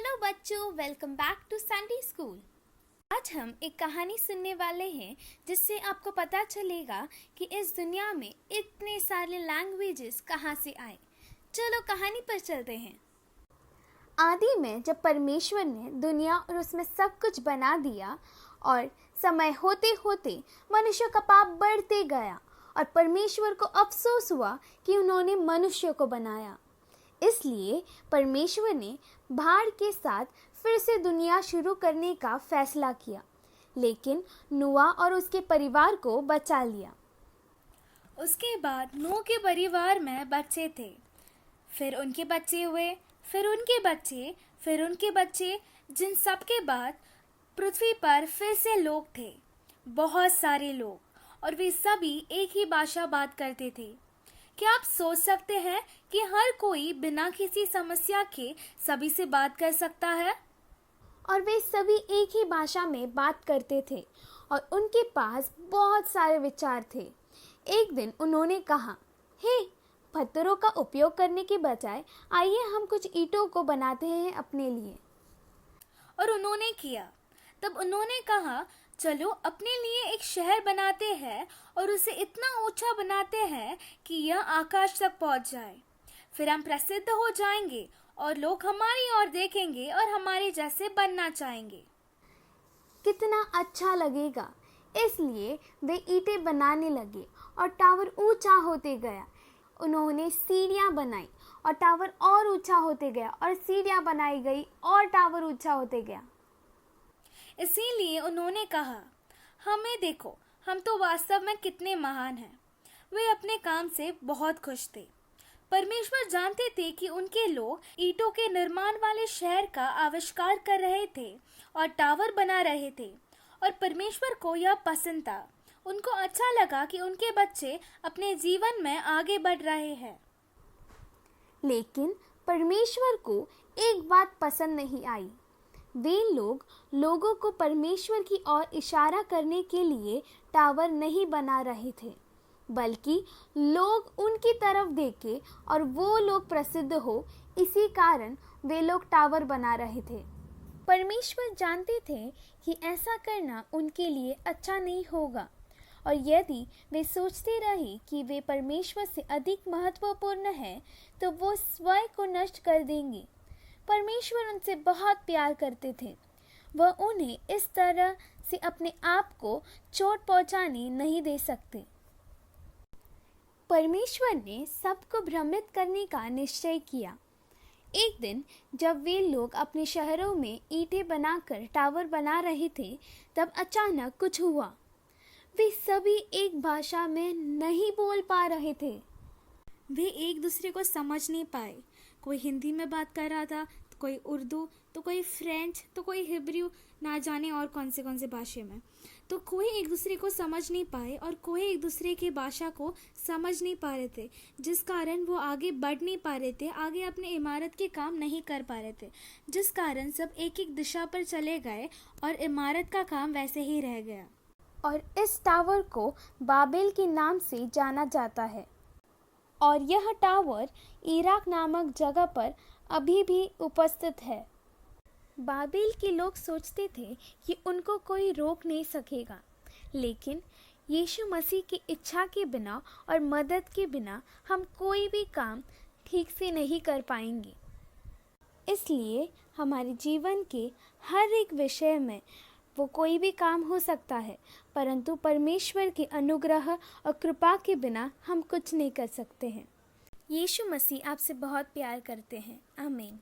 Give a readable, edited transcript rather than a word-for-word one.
Hello बच्चों, welcome back to Sunday school. आज हम एक कहानी सुनने वाले हैं जिससे आपको पता चलेगा कि इस दुनिया में इतने सारे लैंग्वेजेस कहाँ से आए। चलो कहानी पर चलते हैं। आदि में जब परमेश्वर ने दुनिया और उसमें सब कुछ बना दिया और समय होते होते मनुष्य का पाप बढ़ते गया और परमेश्वर को अफसोस हुआ कि उन्होंने मनुष्य को बनाया। इसलिए परमेश्वर ने भाड़ के साथ फिर से दुनिया शुरू करने का फैसला किया, लेकिन नूह और उसके परिवार को बचा लिया। उसके बाद नूह के परिवार में बच्चे थे, फिर उनके बच्चे हुए, फिर उनके बच्चे, फिर उनके बच्चे, जिन सब के बाद पृथ्वी पर फिर से लोग थे, बहुत सारे लोग, और वे सभी एक ही भाषा बात करते थे। क्या आप सोच सकते हैं कि हर कोई बिना किसी समस्या के सभी से बात कर सकता है? और वे सभी एक ही भाषा में बात करते थे और उनके पास बहुत सारे विचार थे। एक दिन उन्होंने कहा, हे, पत्थरों का उपयोग करने के बजाय आइए हम कुछ ईंटों को बनाते हैं अपने लिए। और उन्होंने किया। तब उन्होंने कहा, चलो अपने लिए एक शहर बनाते हैं और उसे इतना ऊंचा बनाते हैं कि यह आकाश तक पहुंच जाए। फिर हम प्रसिद्ध हो जाएंगे और लोग हमारी ओर देखेंगे और हमारे जैसे बनना चाहेंगे। कितना अच्छा लगेगा। इसलिए वे ईंटें बनाने लगे और टावर ऊंचा होते गया। उन्होंने सीढ़ियां बनाई और टावर और ऊंचा होते गया और सीढ़ियां बनाई गई और टावर ऊंचा होते गया। इसीलिए उन्होंने कहा, हमें देखो, हम तो वास्तव में कितने महान हैं। वे अपने काम से बहुत खुश थे। परमेश्वर जानते थे कि उनके लोग ईंटों के निर्माण वाले शहर का आविष्कार कर रहे थे और टावर बना रहे थे, और परमेश्वर को यह पसंद था। उनको अच्छा लगा कि उनके बच्चे अपने जीवन में आगे बढ़ रहे हैं। लेकिन परमेश्वर को एक बात पसंद नहीं आई। वे लोगों को परमेश्वर की ओर इशारा करने के लिए टावर नहीं बना रहे थे, बल्कि लोग उनकी तरफ देखें और वो लोग प्रसिद्ध हो, इसी कारण वे लोग टावर बना रहे थे। परमेश्वर जानते थे कि ऐसा करना उनके लिए अच्छा नहीं होगा, और यदि वे सोचते रहे कि वे परमेश्वर से अधिक महत्वपूर्ण हैं, तो वो स्वयं को नष्ट कर देंगे। परमेश्वर उनसे बहुत प्यार करते थे। वह उन्हें इस तरह से अपने आप को चोट पहुंचाने नहीं दे सकते। परमेश्वर ने सबको भ्रमित करने का निश्चय किया। एक दिन जब वे लोग अपने शहरों में ईंटें बनाकर टावर बना रहे थे, तब अचानक कुछ हुआ। वे सभी एक भाषा में नहीं बोल पा रहे थे। वे एक दूसरे को समझ नहीं पाए। कोई हिंदी में बात कर रहा था, तो कोई उर्दू, तो कोई फ्रेंच, तो कोई हिब्रू, ना जाने और कौन से भाषा में। तो कोई एक दूसरे को समझ नहीं पाए और कोई एक दूसरे की भाषा को समझ नहीं पा रहे थे, जिस कारण वो आगे बढ़ नहीं पा रहे थे, आगे अपने इमारत के काम नहीं कर पा रहे थे, जिस कारण सब एक एक दिशा पर चले गए और इमारत का काम वैसे ही रह गया। और इस टावर को बाबेल के नाम से जाना जाता है, और यह टावर इराक नामक जगह पर अभी भी उपस्थित है। बाबेल के लोग सोचते थे कि उनको कोई रोक नहीं सकेगा, लेकिन यीशु मसीह की इच्छा के बिना और मदद के बिना हम कोई भी काम ठीक से नहीं कर पाएंगे। इसलिए हमारे जीवन के हर एक विषय में वो कोई भी काम हो सकता है, परंतु परमेश्वर के अनुग्रह और कृपा के बिना हम कुछ नहीं कर सकते हैं। यीशु मसीह आपसे बहुत प्यार करते हैं। आमीन।